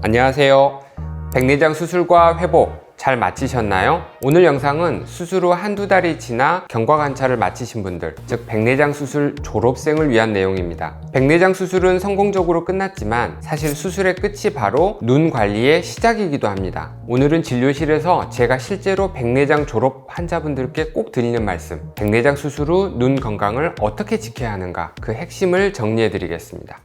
안녕하세요. 백내장 수술과 회복 잘 마치셨나요? 오늘 영상은 수술 후 한두 달이 지나 경과관찰을 마치신 분들, 즉 백내장 수술 졸업생을 위한 내용입니다. 백내장 수술은 성공적으로 끝났지만 사실 수술의 끝이 바로 눈 관리의 시작이기도 합니다. 오늘은 진료실에서 제가 실제로 백내장 졸업 환자분들께 꼭 드리는 말씀, 백내장 수술 후 눈 건강을 어떻게 지켜야 하는가, 그 핵심을 정리해 드리겠습니다.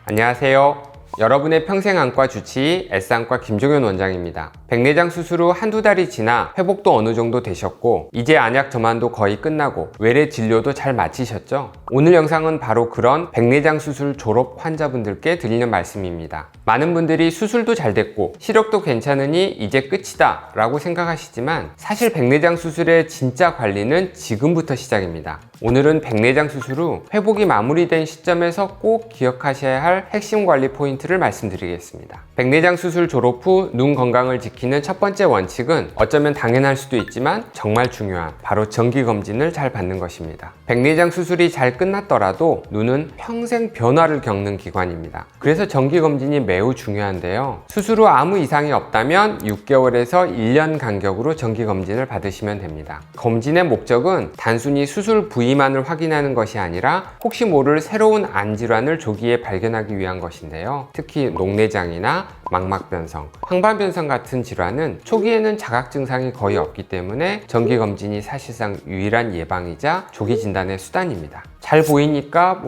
안녕하세요. 여러분의 평생안과 주치의 S안과 김종현 원장입니다. 백내장 수술 후 한두 달이 지나 회복도 어느 정도 되셨고 이제 안약 점안도 거의 끝나고 외래 진료도 잘 마치셨죠? 오늘 영상은 바로 그런 백내장 수술 졸업 환자분들께 드리는 말씀입니다. 많은 분들이 수술도 잘 됐고 시력도 괜찮으니 이제 끝이다 라고 생각하시지만 사실 백내장 수술의 진짜 관리는 지금부터 시작입니다. 오늘은 백내장 수술 후 회복이 마무리된 시점에서 꼭 기억하셔야 할 핵심 관리 포인트를 말씀드리겠습니다. 백내장 수술 졸업 후 눈 건강을 지키는 첫 번째 원칙은 어쩌면 당연할 수도 있지만 정말 중요한 바로 정기검진을 잘 받는 것입니다. 백내장 수술이 잘 끝났더라도 눈은 평생 변화를 겪는 기관입니다. 그래서 정기검진이 매우 중요한데요. 수술 후 아무 이상이 없다면 6개월에서 1년 간격으로 정기검진을 받으시면 됩니다. 검진의 목적은 단순히 수술 부위만을 확인하는 것이 아니라 혹시 모를 새로운 안질환을 조기에 발견하기 위한 것인데요. 특히 녹내장이나 망막변성, 황반변성 같은 질환은 초기에는 자각 증상이 거의 없기 때문에 정기검진이 사실상 유일한 예방이자 조기 진단의 수단입니다. 잘 보이니까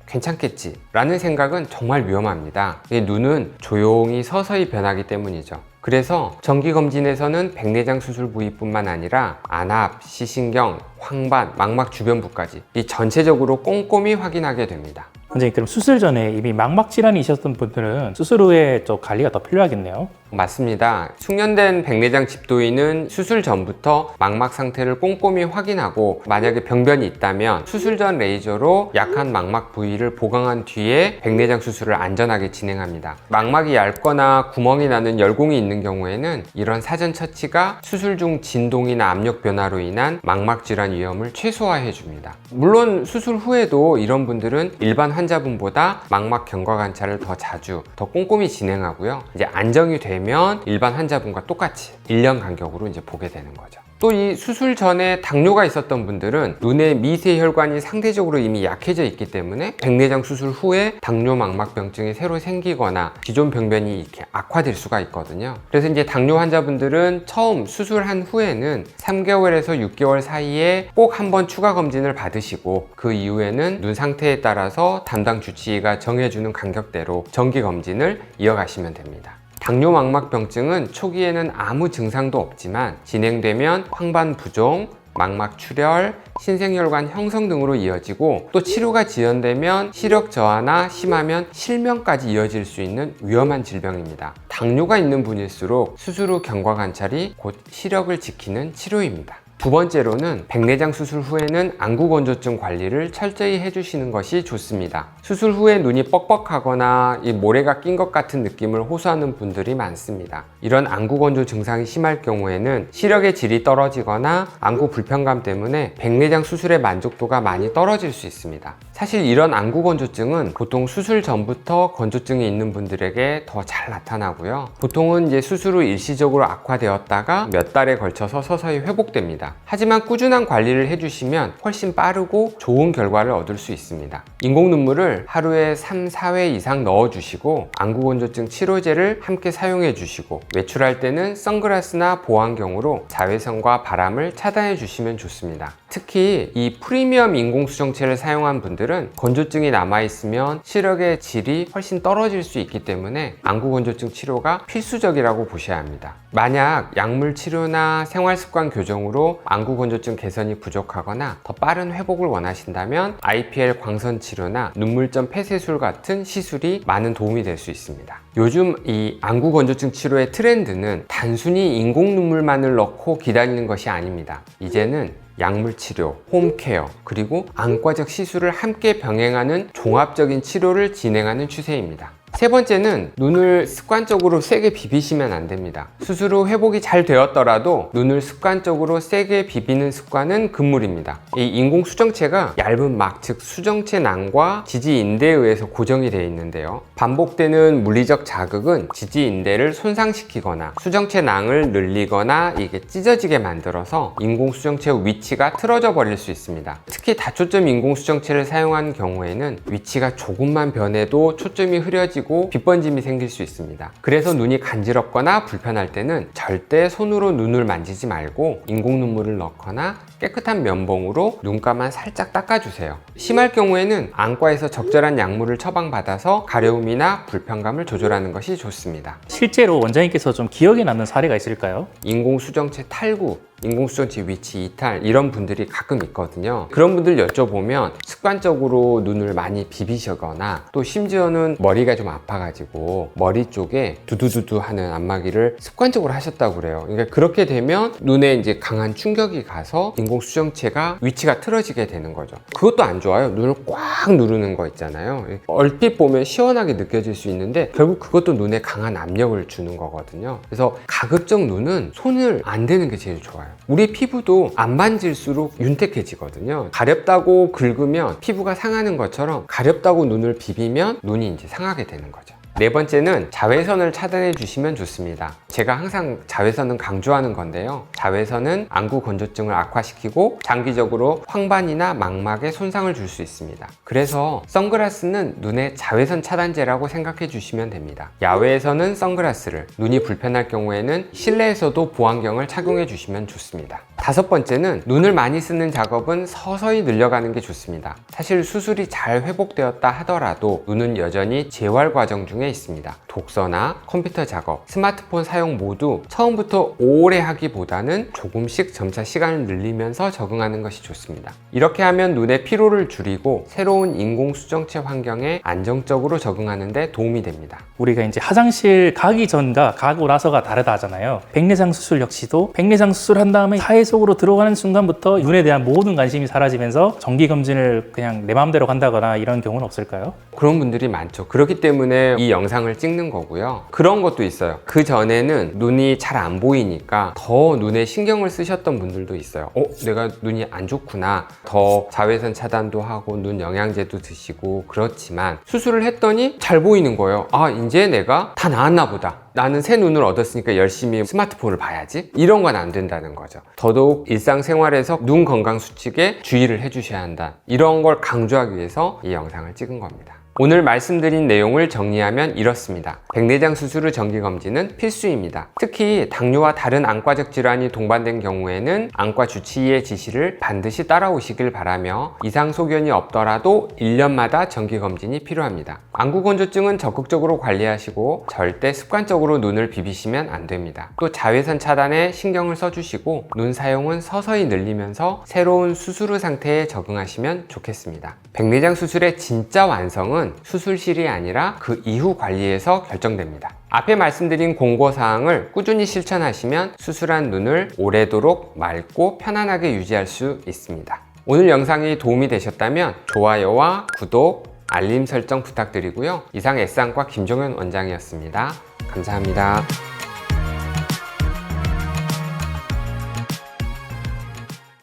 괜찮겠지 라는 생각은 정말 위험합니다. 눈은 조용히 서서히 변하기 때문이죠. 그래서 정기검진에서는 백내장 수술 부위뿐만 아니라 안압, 시신경, 황반, 망막 주변부까지 이 전체적으로 꼼꼼히 확인하게 됩니다. 선생님, 그럼 수술 전에 이미 망막 질환이 있었던 분들은 수술 후에 좀 관리가 더 필요하겠네요. 맞습니다. 숙련된 백내장 집도인은 수술 전부터 망막 상태를 꼼꼼히 확인하고 만약에 병변이 있다면 수술 전 레이저로 약한 망막 부위를 보강한 뒤에 백내장 수술을 안전하게 진행합니다. 망막이 얇거나 구멍이 나는 열공이 있는 경우에는 이런 사전 처치가 수술 중 진동이나 압력 변화로 인한 망막 질환 위험을 최소화해 줍니다. 물론 수술 후에도 이런 분들은 일반 환자분보다 망막 경과 관찰을 더 자주, 더 꼼꼼히 진행하고요. 이제 안정이 되면 일반 환자분과 똑같이 1년 간격으로 이제 보게 되는 거죠. 또 이 수술 전에 당뇨가 있었던 분들은 눈의 미세 혈관이 상대적으로 이미 약해져 있기 때문에 백내장 수술 후에 당뇨 망막병증이 새로 생기거나 기존 병변이 이렇게 악화될 수가 있거든요. 그래서 이제 당뇨 환자분들은 처음 수술한 후에는 3개월에서 6개월 사이에 꼭 한번 추가 검진을 받으시고 그 이후에는 눈 상태에 따라서 담당 주치의가 정해주는 간격대로 정기 검진을 이어가시면 됩니다. 당뇨 망막병증은 초기에는 아무 증상도 없지만 진행되면 황반 부종, 망막 출혈, 신생혈관 형성 등으로 이어지고 또 치료가 지연되면 시력 저하나 심하면 실명까지 이어질 수 있는 위험한 질병입니다. 당뇨가 있는 분일수록 수술 후 경과 관찰이 곧 시력을 지키는 치료입니다. 두 번째로는 백내장 수술 후에는 안구건조증 관리를 철저히 해주시는 것이 좋습니다. 수술 후에 눈이 뻑뻑하거나 이 모래가 낀 것 같은 느낌을 호소하는 분들이 많습니다. 이런 안구건조 증상이 심할 경우에는 시력의 질이 떨어지거나 안구 불편감 때문에 백내장 수술의 만족도가 많이 떨어질 수 있습니다. 사실 이런 안구건조증은 보통 수술 전부터 건조증이 있는 분들에게 더 잘 나타나고요. 보통은 이제 수술 후 일시적으로 악화되었다가 몇 달에 걸쳐서 서서히 회복됩니다. 하지만 꾸준한 관리를 해주시면 훨씬 빠르고 좋은 결과를 얻을 수 있습니다. 인공 눈물을 하루에 3, 4회 이상 넣어주시고 안구건조증 치료제를 함께 사용해 주시고 외출할 때는 선글라스나 보안경으로 자외선과 바람을 차단해 주시면 좋습니다. 특히 이 프리미엄 인공수정체를 사용한 분들은 건조증이 남아있으면 시력의 질이 훨씬 떨어질 수 있기 때문에 안구건조증 치료가 필수적이라고 보셔야 합니다. 만약 약물 치료나 생활습관 교정으로 안구건조증 개선이 부족하거나 더 빠른 회복을 원하신다면 IPL 광선 치료나 눈물점 폐쇄술 같은 시술이 많은 도움이 될 수 있습니다. 요즘 이 안구건조증 치료의 트렌드는 단순히 인공 눈물만을 넣고 기다리는 것이 아닙니다. 이제는 약물 치료, 홈케어, 그리고 안과적 시술을 함께 병행하는 종합적인 치료를 진행하는 추세입니다. 세 번째는 눈을 습관적으로 세게 비비시면 안 됩니다. 수술 후 회복이 잘 되었더라도 눈을 습관적으로 세게 비비는 습관은 금물입니다. 이 인공 수정체가 얇은 막, 즉 수정체 낭과 지지인대에 의해서 고정이 되어 있는데요. 반복되는 물리적 자극은 지지인대를 손상시키거나 수정체 낭을 늘리거나 이게 찢어지게 만들어서 인공 수정체 위치가 틀어져 버릴 수 있습니다. 특히 다초점 인공 수정체를 사용한 경우에는 위치가 조금만 변해도 초점이 흐려지고 빛번짐이 생길 수 있습니다. 그래서 눈이 간지럽거나 불편할 때는 절대 손으로 눈을 만지지 말고 인공 눈물을 넣거나 깨끗한 면봉으로 눈가만 살짝 닦아주세요. 심할 경우에는 안과에서 적절한 약물을 처방받아서 가려움이나 불편감을 조절하는 것이 좋습니다. 실제로 원장님께서 좀 기억에 남는 사례가 있을까요? 인공수정체 탈구, 인공수정체 위치 이탈 이런 분들이 가끔 있거든요. 그런 분들 여쭤보면 습관적으로 눈을 많이 비비시거나 또 심지어는 머리가 좀 아파가지고 머리 쪽에 두두두두 하는 안마기를 습관적으로 하셨다고 그래요. 그러니까 그렇게 되면 눈에 이제 강한 충격이 가서 인공수정체가 위치가 틀어지게 되는 거죠. 그것도 안 좋아요. 눈을 꽉 누르는 거 있잖아요. 얼핏 보면 시원하게 느껴질 수 있는데 결국 그것도 눈에 강한 압력을 주는 거거든요. 그래서 가급적 눈은 손을 안 대는 게 제일 좋아요. 우리 피부도 안 만질수록 윤택해지거든요. 가렵다고 긁으면 피부가 상하는 것처럼 가렵다고 눈을 비비면 눈이 이제 상하게 되는 거죠. 네 번째는 자외선을 차단해 주시면 좋습니다. 제가 항상 자외선은 강조하는 건데요. 자외선은 안구 건조증을 악화시키고 장기적으로 황반이나 망막에 손상을 줄 수 있습니다. 그래서 선글라스는 눈의 자외선 차단제라고 생각해 주시면 됩니다. 야외에서는 선글라스를, 눈이 불편할 경우에는 실내에서도 보안경을 착용해 주시면 좋습니다. 다섯 번째는 눈을 많이 쓰는 작업은 서서히 늘려가는 게 좋습니다. 사실 수술이 잘 회복되었다 하더라도 눈은 여전히 재활 과정 중에 있습니다. 독서나 컴퓨터 작업, 스마트폰 사용 모두 처음부터 오래 하기보다는 조금씩 점차 시간을 늘리면서 적응하는 것이 좋습니다. 이렇게 하면 눈의 피로를 줄이고 새로운 인공수정체 환경에 안정적으로 적응하는 데 도움이 됩니다. 우리가 이제 화장실 가기 전과 가고 나서가 다르다 하잖아요. 백내장 수술 역시도 백내장 수술한 다음에 사회 속으로 들어가는 순간부터 눈에 대한 모든 관심이 사라지면서 정기검진을 그냥 내 마음대로 간다거나 이런 경우는 없을까요? 그런 분들이 많죠. 그렇기 때문에 이 영상을 찍는 거고요. 그런 것도 있어요. 그 전에는 눈이 잘 안 보이니까 더 눈에 신경을 쓰셨던 분들도 있어요. 내가 눈이 안 좋구나. 더 자외선 차단도 하고 눈 영양제도 드시고 그렇지만 수술을 했더니 잘 보이는 거예요. 이제 내가 다 나았나 보다. 나는 새 눈을 얻었으니까 열심히 스마트폰을 봐야지. 이런 건 안 된다는 거죠. 더더욱 일상생활에서 눈 건강 수칙에 주의를 해주셔야 한다. 이런 걸 강조하기 위해서 이 영상을 찍은 겁니다. 오늘 말씀드린 내용을 정리하면 이렇습니다. 백내장 수술 후 정기검진은 필수입니다. 특히 당뇨와 다른 안과적 질환이 동반된 경우에는 안과 주치의의 지시를 반드시 따라오시길 바라며 이상 소견이 없더라도 1년마다 정기검진이 필요합니다. 안구 건조증은 적극적으로 관리하시고 절대 습관적으로 눈을 비비시면 안 됩니다. 또 자외선 차단에 신경을 써주시고 눈 사용은 서서히 늘리면서 새로운 수술 후 상태에 적응하시면 좋겠습니다. 백내장 수술의 진짜 완성은 수술실이 아니라 그 이후 관리에서 결정됩니다. 앞에 말씀드린 공고사항을 꾸준히 실천하시면 수술한 눈을 오래도록 맑고 편안하게 유지할 수 있습니다. 오늘 영상이 도움이 되셨다면 좋아요와 구독, 알림 설정 부탁드리고요. 이상 S안과 김종현 원장이었습니다. 감사합니다.